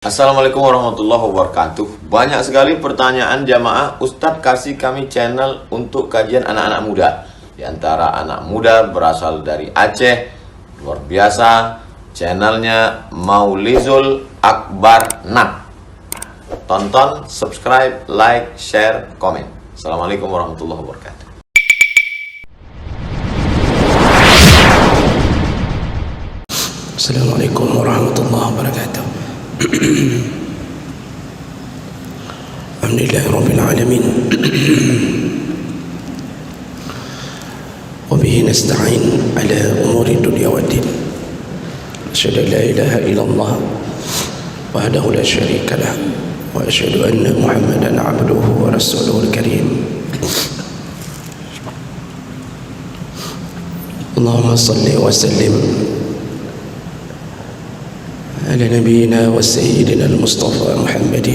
Assalamualaikum warahmatullahi wabarakatuh. Banyak sekali pertanyaan jamaah, Ustadz kasih kami channel untuk kajian anak-anak muda. Di antara anak muda berasal dari Aceh, luar biasa. Channelnya Maulizul Akbar Nak. Tonton, subscribe, like, share, komen. Assalamualaikum warahmatullahi wabarakatuh. Assalamualaikum warahmatullahi wabarakatuh. Alhamdulillah Rabbil Alamin. Wabihi nasta'in ala umuri dunia wa din. Asyhadu an la ilaha illallah wahdahu la syarika lah, wa asyhadu anna Muhammadan abduhu wa rasuluhul karim. Allahumma salli wa sallim على نبينا وسيدنا المصطفى محمد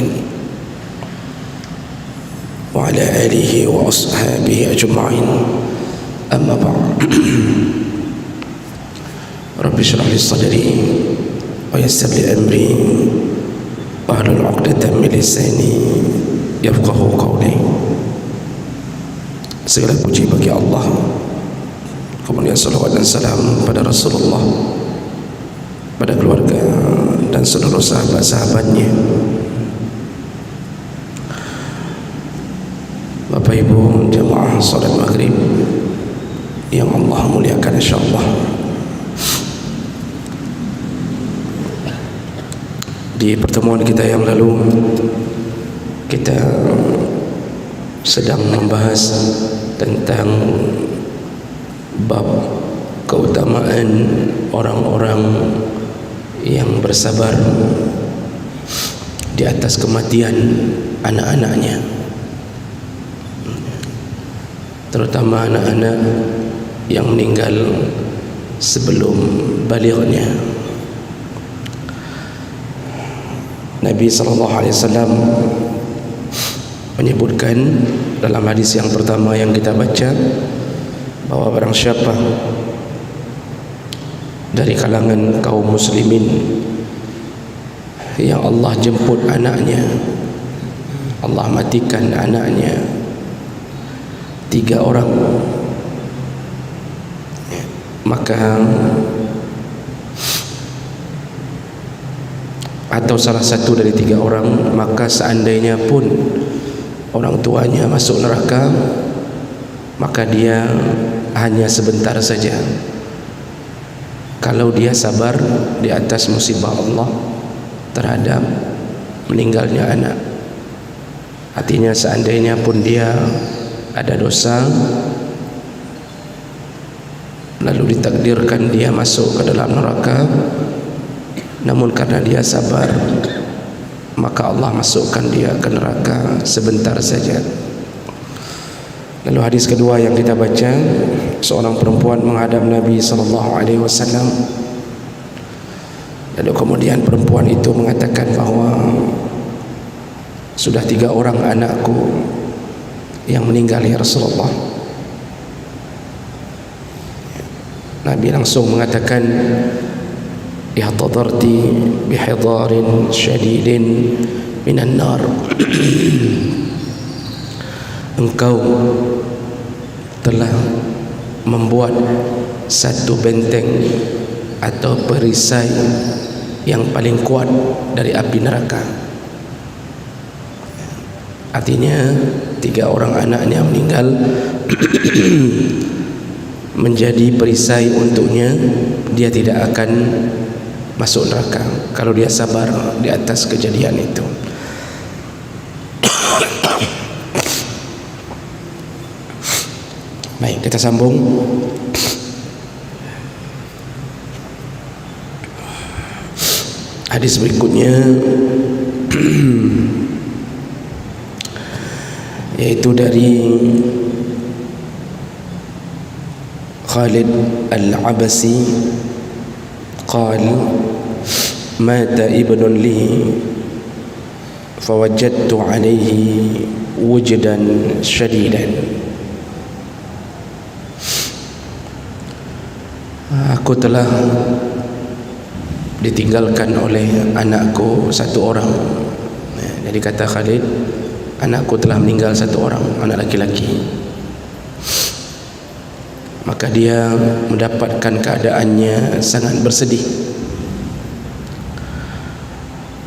وعلى آله وأصحابه أجمعين. أما بعد، رب اشرح لي صدري ويسر لي أمري واحلل عقدة من لساني يفقهوا قولي. Segala puji bagi Allah, kemudian salawat dan salam pada Rasulullah, pada keluarga dan seluruh sahabat-sahabatnya. Bapak Ibu jemaah salat maghrib yang Allah muliakan insyaallah, di pertemuan kita yang lalu kita sedang membahas tentang bab keutamaan orang-orang yang bersabar di atas kematian anak-anaknya, terutama anak-anak yang meninggal sebelum balighnya. Nabi SAW menyebutkan dalam hadis yang pertama yang kita baca bahwa barang siapa dari kalangan kaum muslimin yang Allah jemput anaknya, Allah matikan anaknya, 3 orang, maka atau salah satu dari 3 orang, maka seandainya pun orang tuanya masuk neraka, maka dia hanya sebentar saja kalau dia sabar di atas musibah Allah terhadap meninggalnya anak. Artinya seandainya pun dia ada dosa, lalu ditakdirkan dia masuk ke dalam neraka, namun karena dia sabar, maka Allah masukkan dia ke neraka sebentar saja. Lalu hadis kedua yang kita baca, seorang perempuan menghadap Nabi SAW, lalu kemudian perempuan itu mengatakan bahwa sudah 3 orang anakku yang meninggal ya Rasulullah. Nabi langsung mengatakan, ihtadarti bihidarin syadidin minan nar. Engkau telah membuat satu benteng atau perisai yang paling kuat dari api neraka. Artinya 3 orang anaknya meninggal menjadi perisai untuknya, dia tidak akan masuk neraka kalau dia sabar di atas kejadian itu. Baik, kita sambung. Hadis berikutnya yaitu dari Khalid Al-Abasi qala mata ibnun li fawajadtu alayhi wujdan shadidan. Aku telah ditinggalkan oleh anakku satu orang. Jadi kata Khalid, anakku telah meninggal satu orang, anak laki-laki. Maka dia mendapatkan keadaannya sangat bersedih.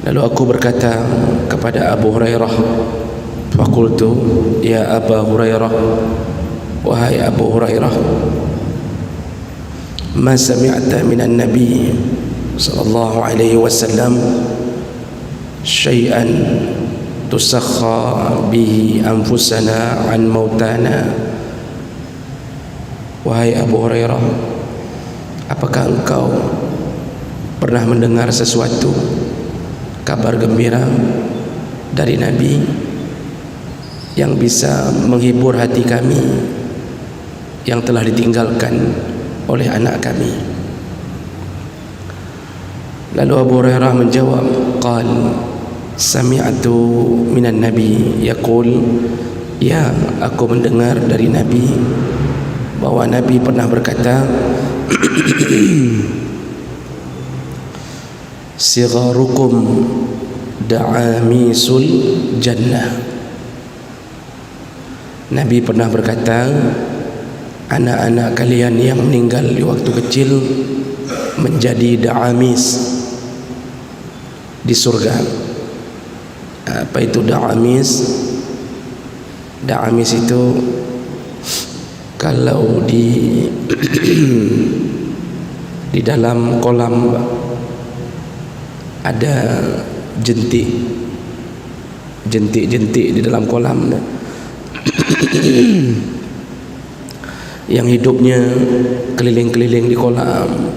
Lalu aku berkata kepada Abu Hurairah, faqultu ya Aba Hurairah, wahai Abu Hurairah, ma sami'ta minan Nabi sallallahu alaihi wasallam syai'an tusakha bihi anfusana an mautana. Wahai Abu Hurairah, apakah engkau pernah mendengar sesuatu kabar gembira dari Nabi yang bisa menghibur hati kami yang telah ditinggalkan oleh anak kami? Lalu Abu Hurairah menjawab, qal sami'tu minan Nabi yaqul, ya, aku mendengar dari Nabi bahwa Nabi pernah berkata, sigharukum da'amisul jannah. Nabi pernah berkata, anak-anak kalian yang meninggal di waktu kecil menjadi da'amis di surga. Apa itu da'amis? Da'amis itu kalau di di dalam kolam ada jentik-jentik di dalam kolam yang hidupnya keliling-keliling di kolam,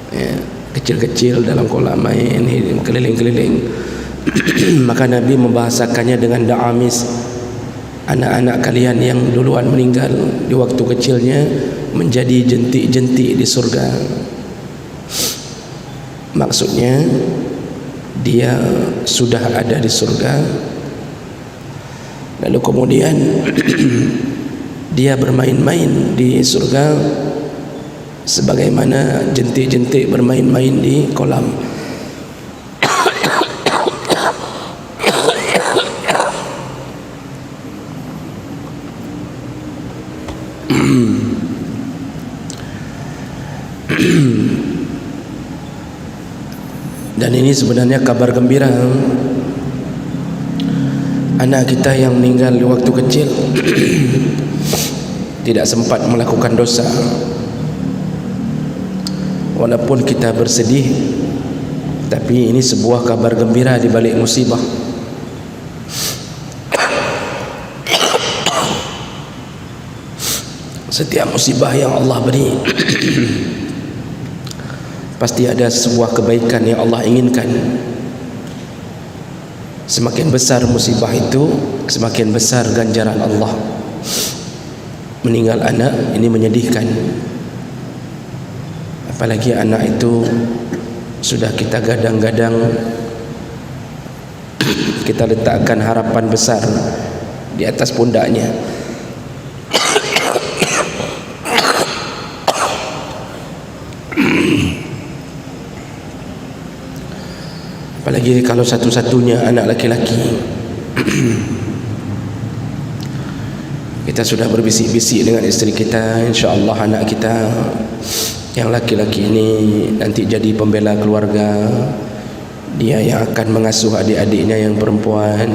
ya, kecil-kecil dalam kolam main keliling-keliling. Maka Nabi membahasakannya dengan da'amis, anak-anak kalian yang duluan meninggal di waktu kecilnya menjadi jentik-jentik di surga. Maksudnya dia sudah ada di surga, lalu kemudian dia bermain-main di surga sebagaimana jentik-jentik bermain-main di kolam. Dan ini sebenarnya kabar gembira. Anak kita yang meninggal di waktu kecil tidak sempat melakukan dosa. Walaupun kita bersedih, tapi ini sebuah kabar gembira di balik musibah. Setiap musibah yang Allah beri pasti ada sebuah kebaikan yang Allah inginkan. Semakin besar musibah itu, semakin besar ganjaran Allah. Meninggal anak ini menyedihkan, apalagi anak itu sudah kita gadang-gadang, kita letakkan harapan besar di atas pundaknya. Apalagi kalau satu-satunya anak laki-laki. Kita sudah berbisik-bisik dengan isteri kita, insya-Allah anak kita yang laki-laki ini nanti jadi pembela keluarga. Dia yang akan mengasuh adik-adiknya yang perempuan.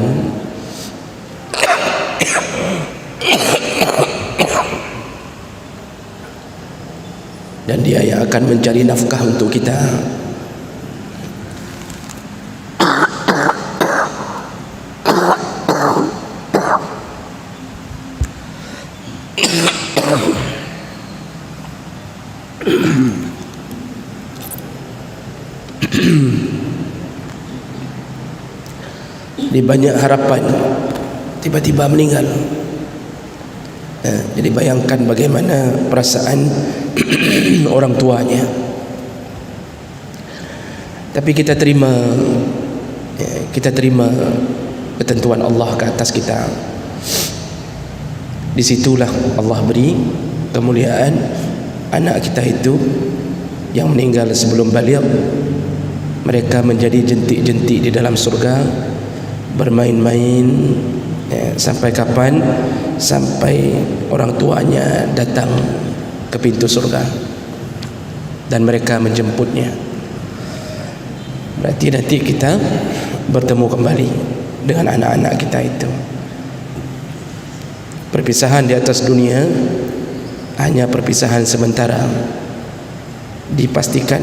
Dan dia yang akan mencari nafkah untuk kita. Di banyak harapan tiba-tiba meninggal. Jadi bayangkan bagaimana perasaan orang tuanya. Tapi kita terima ketentuan Allah ke atas kita. Disitulah Allah beri kemuliaan anak kita itu yang meninggal sebelum baligh mereka menjadi jentik-jentik di dalam surga, bermain-main, sampai kapan? Sampai orang tuanya datang ke pintu surga dan mereka menjemputnya. Berarti nanti kita bertemu kembali dengan anak-anak kita itu. Perpisahan di atas dunia hanya perpisahan sementara. Dipastikan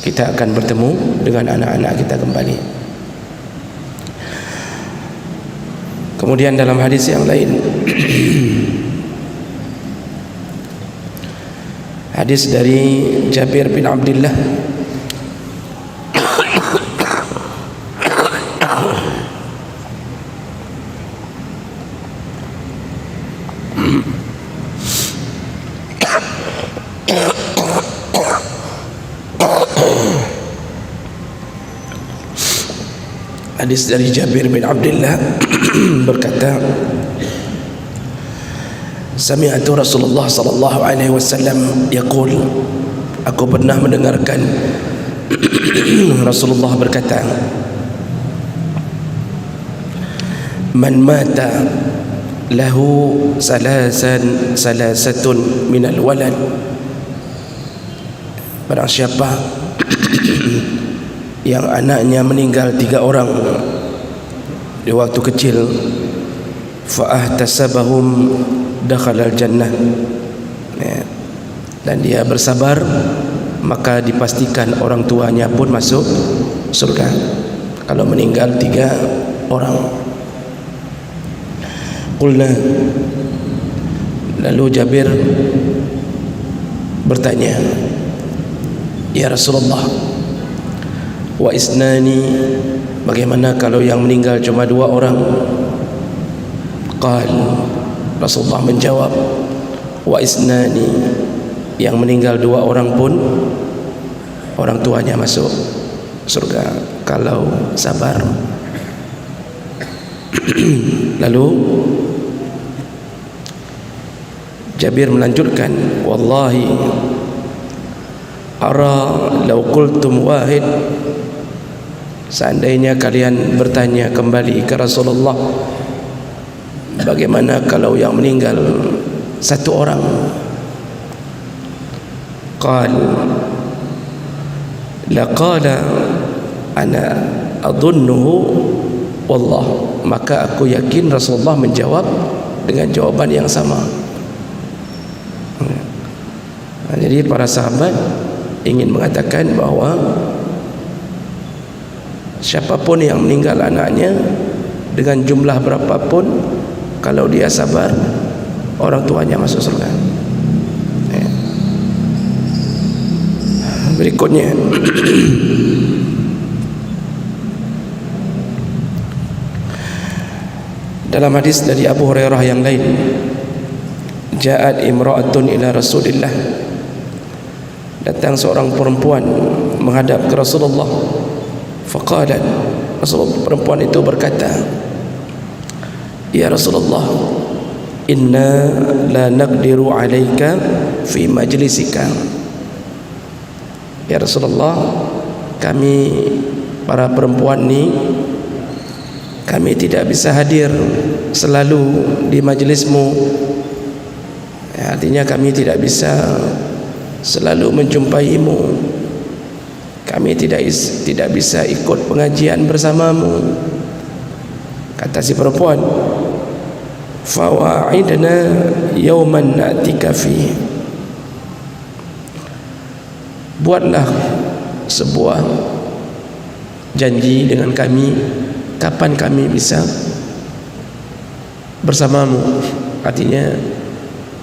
kita akan bertemu dengan anak-anak kita kembali. Kemudian dalam hadis yang lain, hadis dari Jabir bin Abdullah hadis dari Jabir bin Abdullah berkata, sami'tu Rasulullah sallallahu alaihi wasallam yaqul, aku pernah mendengarkan Rasulullah berkata, man mata lahu salasatun minal walad, barang siapa yang anaknya meninggal 3 orang di waktu kecil, fa'ahtasabahum dakhalal jannah, dan dia bersabar, maka dipastikan orang tuanya pun masuk surga kalau meninggal 3 orang. Qulna, lalu Jabir bertanya, ya Rasulullah, wa isnani, bagaimana kalau yang meninggal cuma 2 orang? Qal, Rasulullah menjawab, wa isnani, yang meninggal 2 orang pun orang tuanya masuk surga kalau sabar. Lalu Jabir melanjutkan, wallahi ara law qultum wahid, seandainya kalian bertanya kembali ke Rasulullah, bagaimana kalau yang meninggal 1 orang? Qal laqala ana adhunnuhu wallah, maka aku yakin Rasulullah menjawab dengan jawaban yang sama. Jadi para sahabat ingin mengatakan bahawa siapapun yang meninggal anaknya dengan jumlah berapapun, kalau dia sabar, orang tuanya masuk surga. Berikutnya dalam hadis dari Abu Hurairah yang lain, ja'at imra'atun ila Rasulillah, datang seorang perempuan menghadap ke Rasulullah. Faqalat, perempuan itu berkata, ya Rasulullah, inna la naqdiru alaika fi majlisika. Ya Rasulullah, kami para perempuan ni, kami tidak bisa hadir selalu di majlismu. Artinya kami tidak bisa selalu menjumpaimu, kami tidak bisa ikut pengajian bersamamu. Kata si perempuan, fawa'idna yawman na'tika fi, buatlah sebuah janji dengan kami, kapan kami bisa bersamamu. Artinya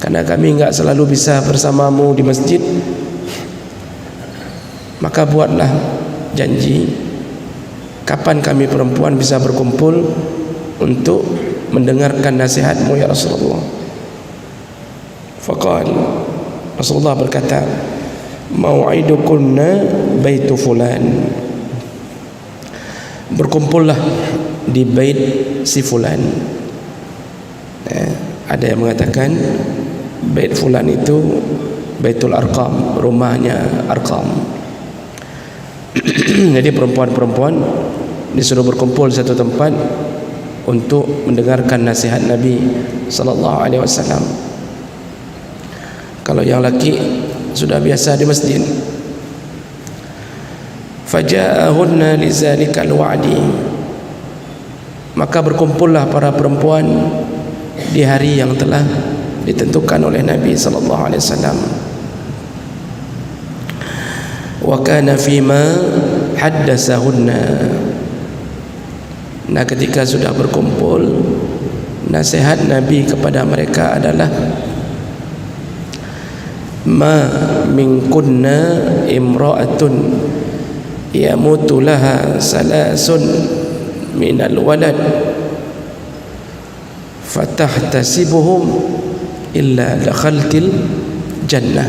karena kami enggak selalu bisa bersamamu di masjid, maka buatlah janji kapan kami perempuan bisa berkumpul untuk mendengarkan nasihatmu ya Rasulullah. Faqal, Rasulullah berkata, mau'idukunna baitu fulan, berkumpullah di bait si fulan. Ada yang mengatakan bait fulan itu Baitul Arqam, rumahnya Arqam. Jadi perempuan-perempuan disuruh berkumpul di satu tempat untuk mendengarkan nasihat Nabi sallallahu alaihi wasallam. Kalau yang laki sudah biasa di masjid. Faja'ahunna lizalikal wa'di, maka berkumpullah para perempuan di hari yang telah ditentukan oleh Nabi sallallahu alaihi wasallam. Wa kana fima haddatsahunna, nah ketika sudah berkumpul, nasihat Nabi kepada mereka adalah ma min kunna imra'atun yamutu laha salasun minal walad fatahtasibuhum illa dakhaltil jannah.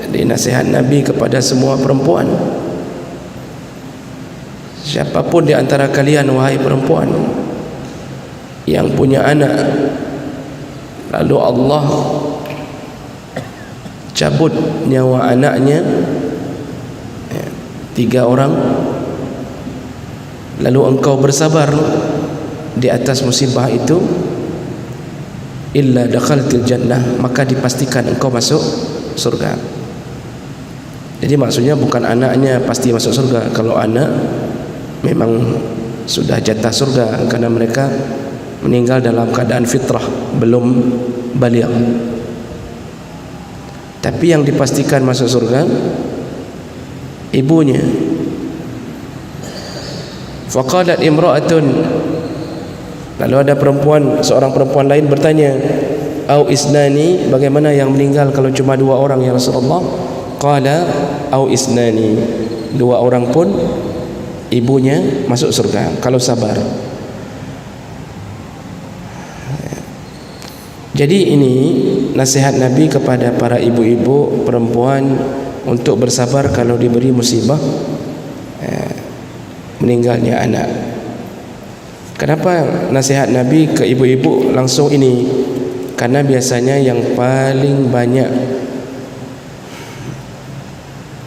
Jadi nasihat Nabi kepada semua perempuan, siapapun di antara kalian wahai perempuan yang punya anak, lalu Allah cabut nyawa anaknya, 3 orang, lalu engkau bersabar di atas musibah itu, illa dakhaltil jannah, maka dipastikan engkau masuk surga. Jadi maksudnya bukan anaknya pasti masuk surga. Kalau anak memang sudah jatah surga, karena mereka meninggal dalam keadaan fitrah, belum baligh. Tapi yang dipastikan masuk surga ibunya. Faqalat imra'atun, lalu ada perempuan, seorang perempuan lain bertanya, au isnani, bagaimana yang meninggal kalau cuma 2 orang ya Rasulullah? Qala au isnani, 2 orang pun ibunya masuk surga kalau sabar. Jadi ini nasihat Nabi kepada para ibu-ibu perempuan untuk bersabar kalau diberi musibah meninggalnya anak. Kenapa nasihat Nabi ke ibu-ibu langsung ini? Karena biasanya yang paling banyak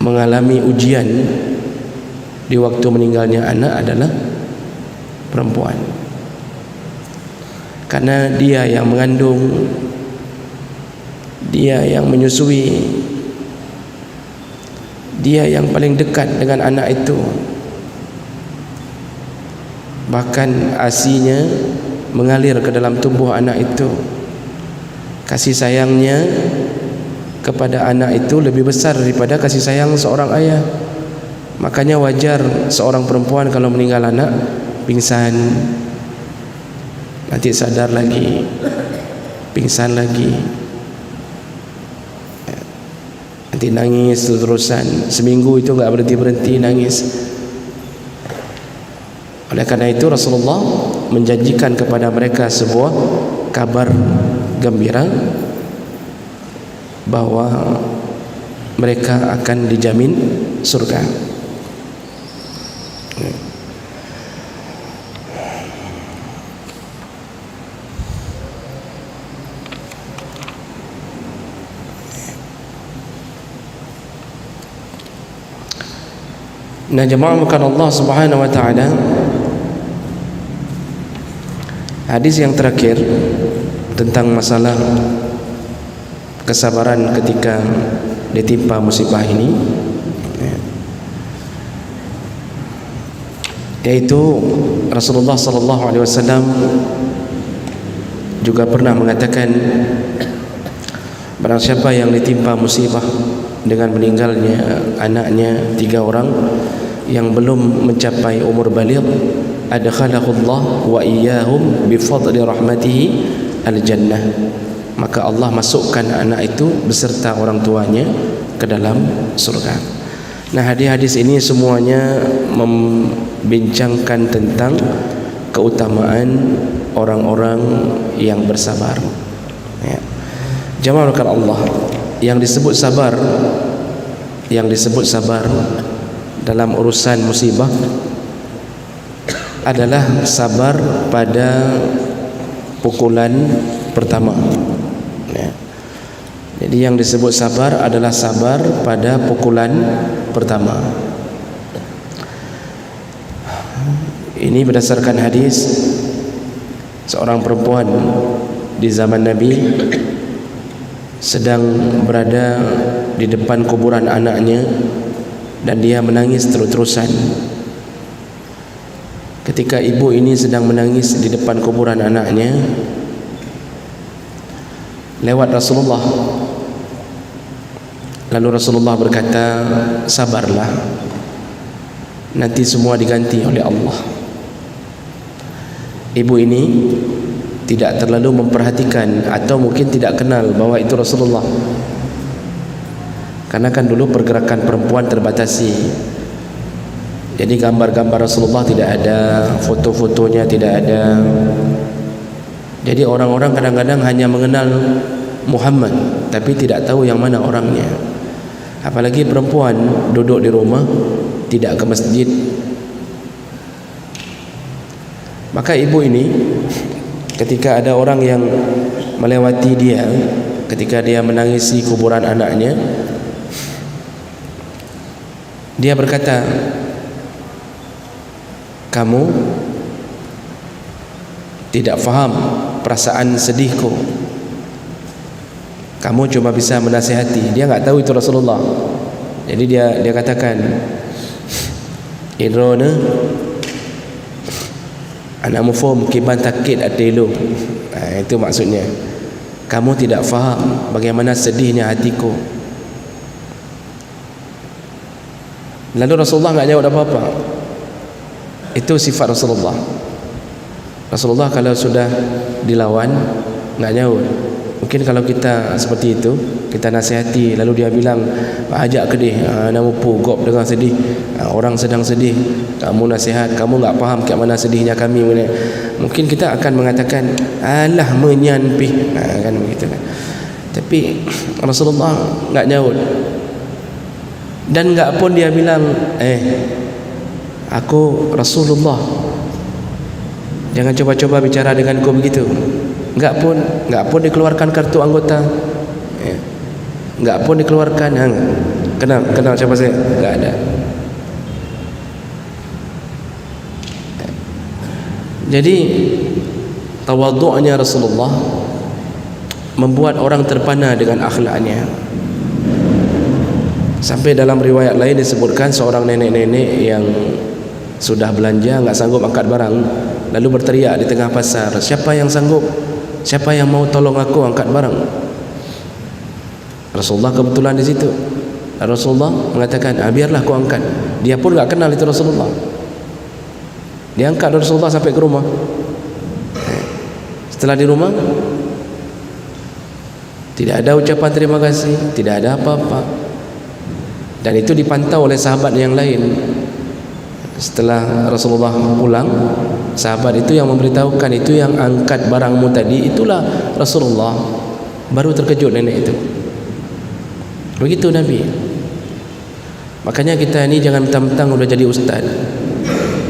mengalami ujian di waktu meninggalnya anak adalah perempuan. Karena dia yang mengandung, dia yang menyusui, dia yang paling dekat dengan anak itu. Bahkan ASINya mengalir ke dalam tubuh anak itu. Kasih sayangnya kepada anak itu lebih besar daripada kasih sayang seorang ayah. Makanya wajar seorang perempuan kalau meninggal anak pingsan, nanti sadar lagi, pingsan lagi, nanti nangis terus-terusan, seminggu itu enggak berhenti-berhenti nangis. Oleh karena itu Rasulullah menjanjikan kepada mereka sebuah kabar gembira bahwa mereka akan dijamin surga. Nah, jemaah bukan Allah Subhanahu wa taala, hadis yang terakhir tentang masalah kesabaran ketika ditimpa musibah ini, yaitu Rasulullah sallallahu alaihi wasallam juga pernah mengatakan, barang siapa yang ditimpa musibah dengan meninggalnya anaknya 3 orang yang belum mencapai umur baligh, adkhalahullah wa iyyahum bi fadli rahmatihi al-jannah, maka Allah masukkan anak itu beserta orang tuanya ke dalam surga. Nah, hadis-hadis ini semuanya membincangkan tentang keutamaan orang-orang yang bersabar. Ya. Jemaah Allah, yang disebut sabar dalam urusan musibah adalah sabar pada pukulan pertama. Ya. Jadi yang disebut sabar adalah sabar pada pukulan pertama. Ini berdasarkan hadis seorang perempuan di zaman Nabi sedang berada di depan kuburan anaknya dan dia menangis terus-terusan. Ketika ibu ini sedang menangis di depan kuburan anaknya, lewat Rasulullah. Lalu Rasulullah berkata, sabarlah, nanti semua diganti oleh Allah. Ibu ini tidak terlalu memperhatikan atau mungkin tidak kenal bahwa itu Rasulullah, karena kan dulu pergerakan perempuan terbatasi. Jadi gambar-gambar Rasulullah tidak ada, foto-fotonya tidak ada. Jadi orang-orang kadang-kadang hanya mengenal Muhammad tapi tidak tahu yang mana orangnya. Apalagi perempuan duduk di rumah, tidak ke masjid. Maka ibu ini ketika ada orang yang melewati dia, ketika dia menangisi kuburan anaknya, dia berkata, kamu tidak faham perasaan sedihku, kamu cuma bisa menasihati. Dia enggak tahu itu Rasulullah. Jadi dia katakan, Irona anak mufum kiban takit adilu. Itu maksudnya, kamu tidak faham bagaimana sedihnya hatiku. Lalu Rasulullah enggak jawab apa-apa. Itu sifat Rasulullah. Rasulullah kalau sudah dilawan enggak jawab. Mungkin kalau kita seperti itu, kita nasihati, lalu dia bilang, ajak ke dia, nak mupu gop dengan sedih, orang sedang sedih, kamu nasihat, kamu enggak faham ke mana sedihnya kami. Mungkin kita akan mengatakan, alah menyanpih, kan begitu kan. Tapi Rasulullah enggak nyaut. Dan enggak pun dia bilang, aku Rasulullah, jangan coba-coba bicara denganku begitu. Enggak pun dikeluarkan kartu anggota, enggak pun dikeluarkan, kenal siapa saya, enggak ada. Jadi tawadhu'nya Rasulullah membuat orang terpana dengan akhlaknya. Sampai dalam riwayat lain disebutkan seorang nenek-nenek yang sudah belanja enggak sanggup angkat barang, lalu berteriak di tengah pasar, siapa yang sanggup? Siapa yang mau tolong aku angkat barang? Rasulullah kebetulan di situ. Rasulullah mengatakan, biarlah aku angkat. Dia pun enggak kenal itu Rasulullah. Dia angkat Rasulullah sampai ke rumah. Setelah di rumah, tidak ada ucapan terima kasih, tidak ada apa-apa. Dan itu dipantau oleh sahabat yang lain. Setelah Rasulullah pulang, sahabat itu yang memberitahukan, itu yang angkat barangmu tadi, itulah Rasulullah. Baru terkejut nenek itu. Begitu Nabi. Makanya kita ini jangan mentang-mentang udah jadi ustaz,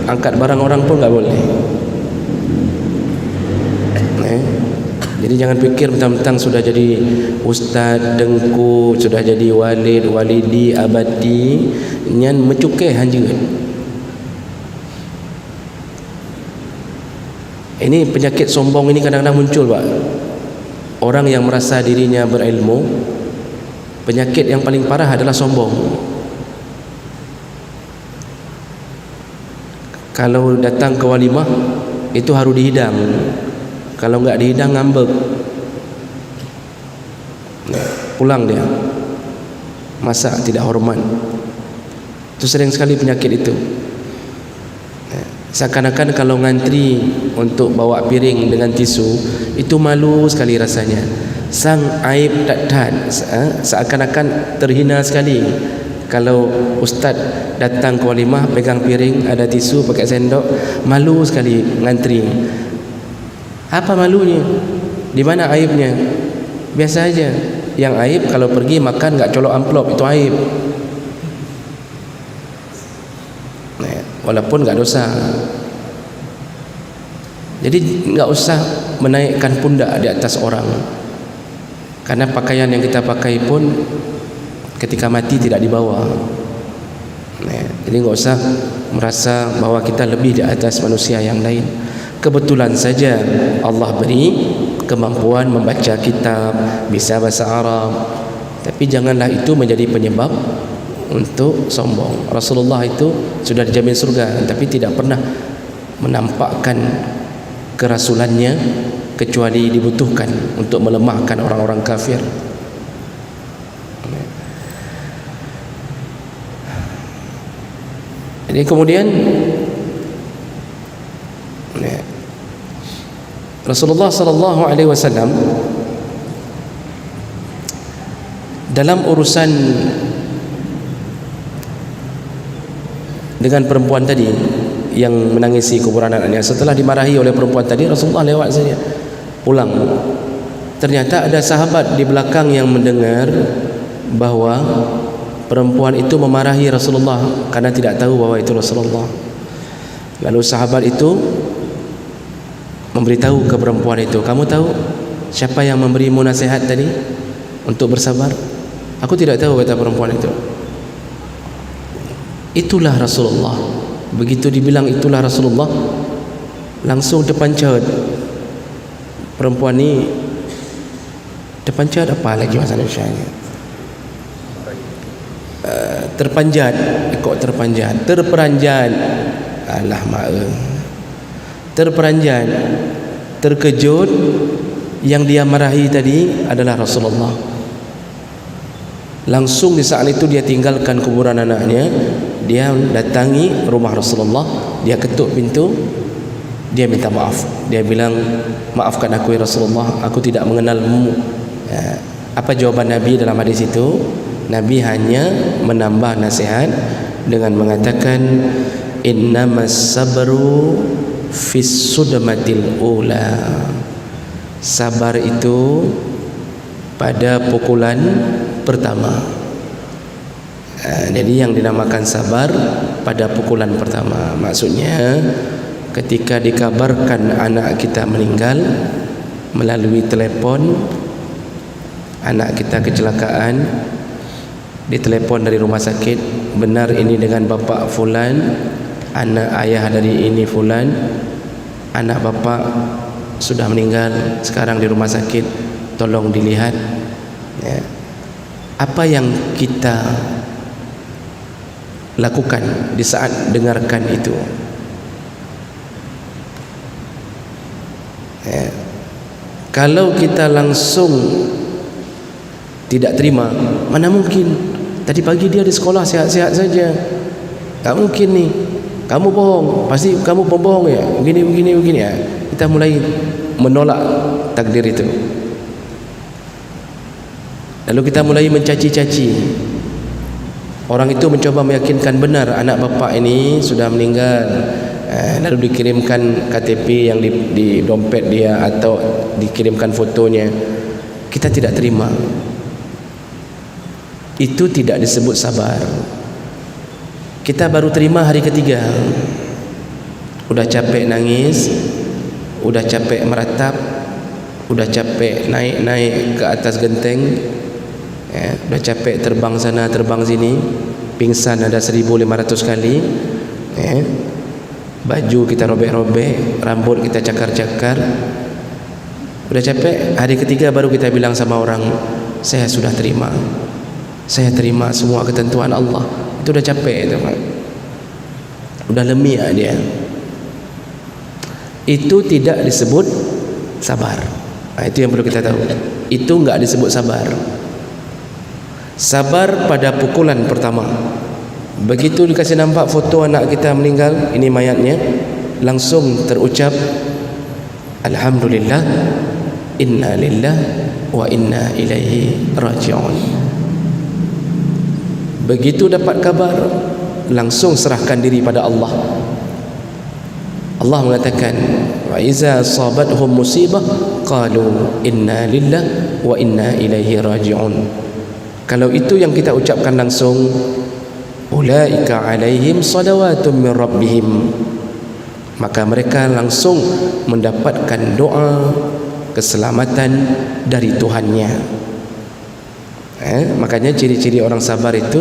angkat barang orang pun enggak boleh. Jadi jangan pikir mentang-mentang sudah jadi ustaz, dengku, sudah jadi walid, walidi, abadi, nyan mencukeh hanjut. Ini penyakit sombong ini kadang-kadang muncul, Pak. Orang yang merasa dirinya berilmu, penyakit yang paling parah adalah sombong. Kalau datang ke walimah itu harus dihidang. Kalau enggak dihidang ngambek. Pulang dia. Masak tidak hormat. Itu sering sekali penyakit itu. Seakan-akan kalau ngantri untuk bawa piring dengan tisu itu malu sekali rasanya. Sang aib tak seakan-akan terhina sekali. Kalau ustaz datang ke walimah pegang piring, ada tisu, pakai sendok, malu sekali ngantri. Apa malunya? Di mana aibnya? Biasa aja. Yang aib kalau pergi makan enggak colok amplop, itu aib. Walaupun enggak dosa. Jadi enggak usah menaikkan pundak di atas orang. Karena pakaian yang kita pakai pun ketika mati tidak dibawa. Jadi enggak usah merasa bahwa kita lebih di atas manusia yang lain. Kebetulan saja Allah beri kemampuan membaca kitab, bisa bahasa Arab, tapi janganlah itu menjadi penyebab untuk sombong. Rasulullah itu sudah dijamin surga, tapi tidak pernah menampakkan kerasulannya kecuali dibutuhkan untuk melemahkan orang-orang kafir. Jadi kemudian Rasulullah sallallahu alaihi wasallam dalam urusan dengan perempuan tadi yang menangisi kuburan anaknya, setelah dimarahi oleh perempuan tadi, Rasulullah lewat saja pulang. Ternyata ada sahabat di belakang yang mendengar bahwa perempuan itu memarahi Rasulullah karena tidak tahu bahwa itu Rasulullah. Lalu sahabat itu memberitahu ke perempuan itu, kamu tahu siapa yang memberimu nasihat tadi untuk bersabar? Aku tidak tahu, kata perempuan itu. Itulah Rasulullah. Begitu dibilang itulah Rasulullah, langsung terpancat. Perempuan ni terpancat apa lagi bahasa Indonesianya? Terpanjat, kok terpanjat? Terperanjat. Alah terperanjat, terkejut. Yang dia marahi tadi adalah Rasulullah. Langsung di saat itu dia tinggalkan kuburan anaknya, dia datangi rumah Rasulullah, dia ketuk pintu, dia minta maaf. Dia bilang, maafkan aku ya Rasulullah, aku tidak mengenalmu. Apa jawaban Nabi dalam hadis itu? Nabi hanya menambah nasihat dengan mengatakan, innamas sabru fis sudmatil ula. Sabar itu pada pukulan pertama. Jadi yang dinamakan sabar pada pukulan pertama, maksudnya ketika dikabarkan anak kita meninggal melalui telepon, anak kita kecelakaan, ditelepon dari rumah sakit, benar ini dengan bapak fulan, anak ayah dari ini fulan, anak bapak sudah meninggal, sekarang di rumah sakit, tolong dilihat. Ya. Apa yang kita lakukan di saat dengarkan itu? Ya. Kalau kita langsung tidak terima, mana mungkin? Tadi pagi dia di sekolah sehat-sehat saja. Tak mungkin nih. Kamu bohong, pasti kamu pembohong ya. Begini ya. Kita mulai menolak takdir itu. Lalu kita mulai mencaci-caci. Orang itu mencoba meyakinkan benar anak bapak ini sudah meninggal. Lalu dikirimkan KTP yang di dompet dia atau dikirimkan fotonya. Kita tidak terima. Itu tidak disebut sabar. Kita baru terima hari ketiga. Udah capek nangis, udah capek meratap, udah capek naik-naik ke atas genteng, ya, udah capek terbang sana terbang sini, pingsan ada 1500 kali, ya. Baju kita robek-robek, rambut kita cakar-cakar, udah capek. Hari ketiga baru kita bilang sama orang, saya sudah terima, saya terima semua ketentuan Allah. Itu udah capek itu, Pak. Udah lemih dia. Itu tidak disebut sabar. Itu yang perlu kita tahu. Itu enggak disebut sabar. Sabar pada pukulan pertama. Begitu dikasih nampak foto anak kita meninggal, ini mayatnya, langsung terucap, alhamdulillah, inna lillahi wa inna ilaihi raji'un. Begitu dapat kabar, langsung serahkan diri pada Allah. Allah mengatakan, wa iza sabathum musibah qalu inna lillahi wa inna ilaihi raji'un. Kalau itu yang kita ucapkan langsung, ulaika alaihim salawatun min rabbihim, maka mereka langsung mendapatkan doa keselamatan dari Tuhannya. Makanya ciri-ciri orang sabar itu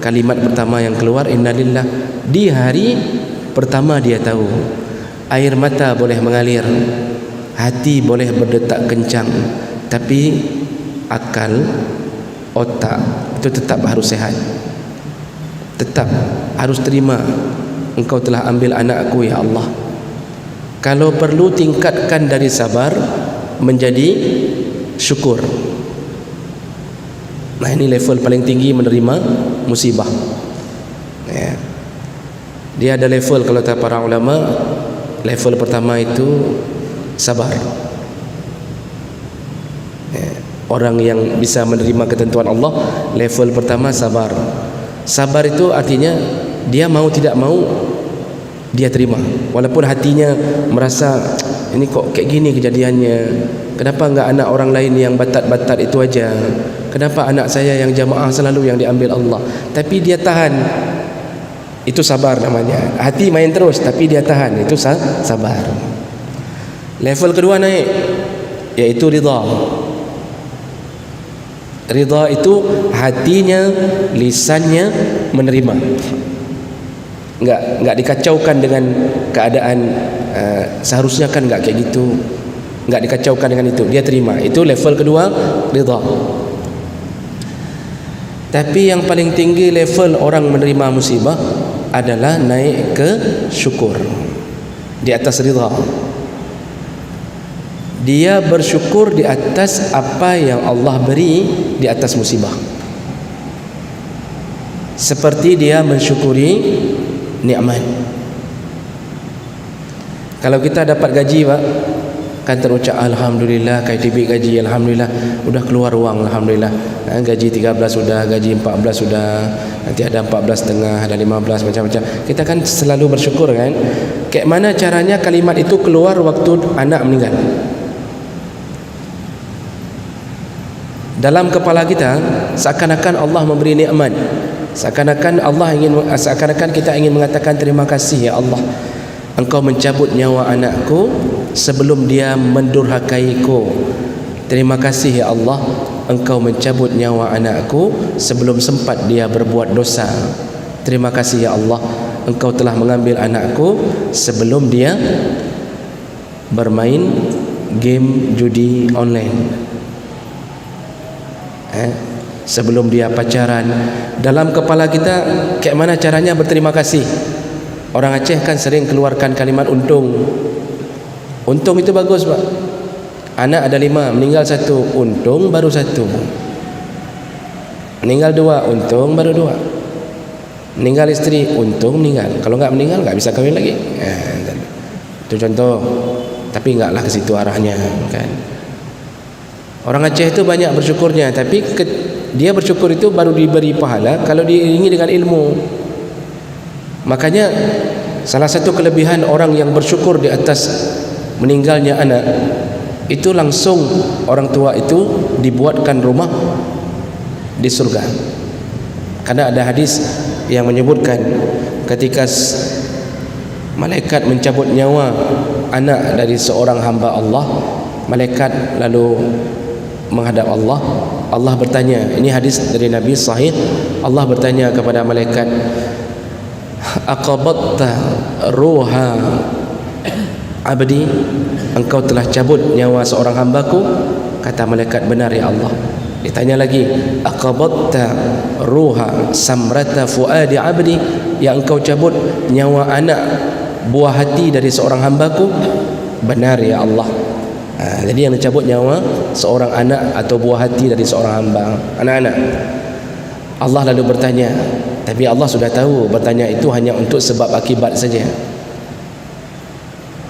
kalimat pertama yang keluar innalillah. Di hari pertama dia tahu air mata boleh mengalir, hati boleh berdetak kencang, tapi akal, otak itu tetap harus sehat. Tetap harus terima, engkau telah ambil anakku ya Allah. Kalau perlu tingkatkan dari sabar menjadi syukur. Nah, ini level paling tinggi menerima musibah. Ya. Dia ada level, kalau kata para ulama, level pertama itu sabar. Ya. Orang yang bisa menerima ketentuan Allah, level pertama sabar. Sabar itu artinya dia mau tidak mau dia terima, walaupun hatinya merasa ini kok kayak gini kejadiannya, kenapa enggak anak orang lain yang batat-batat itu aja, kenapa anak saya yang jamaah selalu yang diambil Allah, tapi dia tahan. Itu sabar namanya. Hati main terus tapi dia tahan, itu sabar. Level kedua naik, yaitu ridha. Ridha itu hatinya, lisannya menerima, enggak dikacaukan dengan keadaan. Seharusnya kan enggak kayak gitu, enggak dikacaukan dengan itu, dia terima. Itu level kedua, ridha. Tapi yang paling tinggi level orang menerima musibah adalah naik ke syukur. Di atas ridha, dia bersyukur di atas apa yang Allah beri di atas musibah, seperti dia mensyukuri nikmat. Kalau kita dapat gaji, Pak, kan terucap alhamdulillah, KTB gaji alhamdulillah, udah keluar uang alhamdulillah. Gaji 13 sudah, gaji 14 sudah, nanti ada 14,5, ada 15, macam-macam. Kita kan selalu bersyukur kan. Kayak mana caranya kalimat itu keluar waktu anak meninggal? Dalam kepala kita seakan-akan Allah memberi nikmat, seakan-akan kita ingin mengatakan terima kasih ya Allah, engkau mencabut nyawa anakku sebelum dia mendurhakaiku. Terima kasih ya Allah, engkau mencabut nyawa anakku sebelum sempat dia berbuat dosa. Terima kasih ya Allah, engkau telah mengambil anakku sebelum dia bermain game judi online, sebelum dia pacaran. Dalam kepala kita kayak mana caranya berterima kasih? Orang Aceh kan sering keluarkan kalimat untung. Untung itu bagus, Pak. Anak ada 5, meninggal 1, untung baru 1. Meninggal 2, untung baru 2. Meninggal istri, untung meninggal. Kalau enggak meninggal enggak bisa kawin lagi. Itu contoh. Tapi enggaklah ke situ arahnya, kan. Orang Aceh itu banyak bersyukurnya, tapi dia bersyukur itu baru diberi pahala kalau diiringi dengan ilmu. Makanya salah satu kelebihan orang yang bersyukur di atas meninggalnya anak itu, langsung orang tua itu dibuatkan rumah di surga. Karena ada hadis yang menyebutkan ketika malaikat mencabut nyawa anak dari seorang hamba Allah, malaikat lalu menghadap Allah. Allah bertanya, ini hadis dari Nabi sahih, Allah bertanya kepada malaikat, aqabatta ruha abdi, engkau telah cabut nyawa seorang hambaku? Kata malaikat, benar ya Allah. Ditanya lagi, aqabatta ruha samrata fuadi abdi, yang engkau cabut nyawa anak buah hati dari seorang hambaku? Benar ya Allah. Jadi yang dicabut nyawa seorang anak atau buah hati dari seorang hamba, anak-anak. Allah lalu bertanya, tapi Allah sudah tahu bertanya itu hanya untuk sebab akibat saja.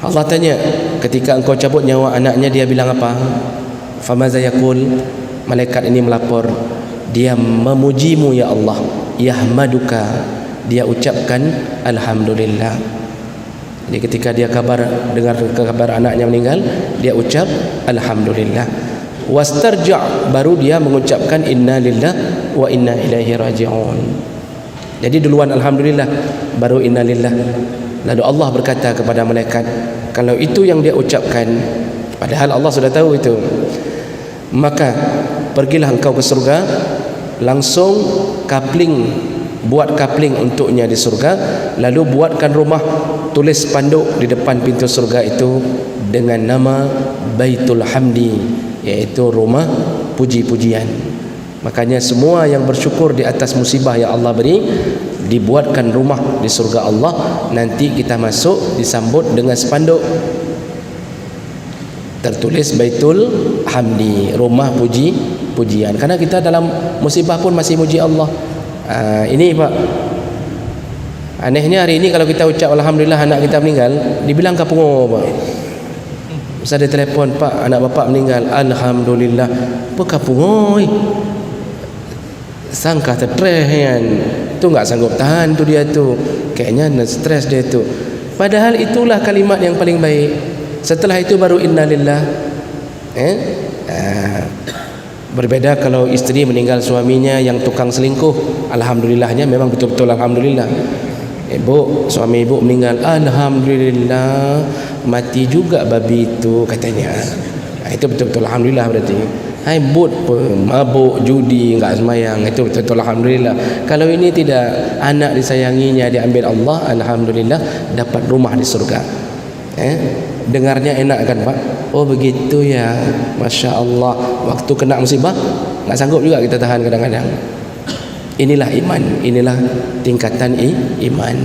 Allah tanya, ketika engkau cabut nyawa anaknya, dia bilang apa? Famaza yaqul, malaikat ini melapor, dia memujimu ya Allah, yahmaduka, dia ucapkan alhamdulillah. Jadi ketika dia dengar kabar anaknya meninggal, dia ucap alhamdulillah. Wastarja', baru dia mengucapkan inna lillah wa inna ilaihi raji'un. Jadi duluan alhamdulillah, baru inna lillah. Lalu Allah berkata kepada malaikat, kalau itu yang dia ucapkan, padahal Allah sudah tahu itu, maka pergilah engkau ke surga, langsung kapling buat kapling untuknya di surga, lalu buatkan rumah, tulis spanduk di depan pintu surga itu dengan nama Baitul Hamdi, iaitu rumah puji-pujian. Makanya semua yang bersyukur di atas musibah yang Allah beri, dibuatkan rumah di surga Allah. Nanti kita masuk disambut dengan spanduk tertulis Baitul Hamdi, rumah puji-pujian. Karena kita dalam musibah pun masih muji Allah. Ini Pak, anehnya hari ini kalau kita ucap Alhamdulillah anak kita meninggal, dibilang kapungo Pak. Ustaz dia telefon, Pak anak bapak meninggal, Alhamdulillah. Apa kapungo? Sangka stres kan, tu nggak sanggup tahan tu dia tu, kayaknya stres dia tu. Padahal itulah kalimat yang paling baik. Setelah itu baru innalillah. Berbeda kalau istri meninggal suaminya yang tukang selingkuh, alhamdulillahnya memang betul-betul alhamdulillah. Ibu, suami ibu meninggal, alhamdulillah, mati juga babi itu katanya. Itu betul-betul alhamdulillah berarti. Hai but mabuk, judi, enggak semayang, itu betul-betul alhamdulillah. Kalau ini tidak, anak disayanginya diambil Allah, alhamdulillah dapat rumah di surga. Dengarnya enak kan Pak? Oh begitu ya, Masya Allah. Waktu kena musibah nggak sanggup juga kita tahan kadang-kadang. Inilah iman, inilah tingkatan iman.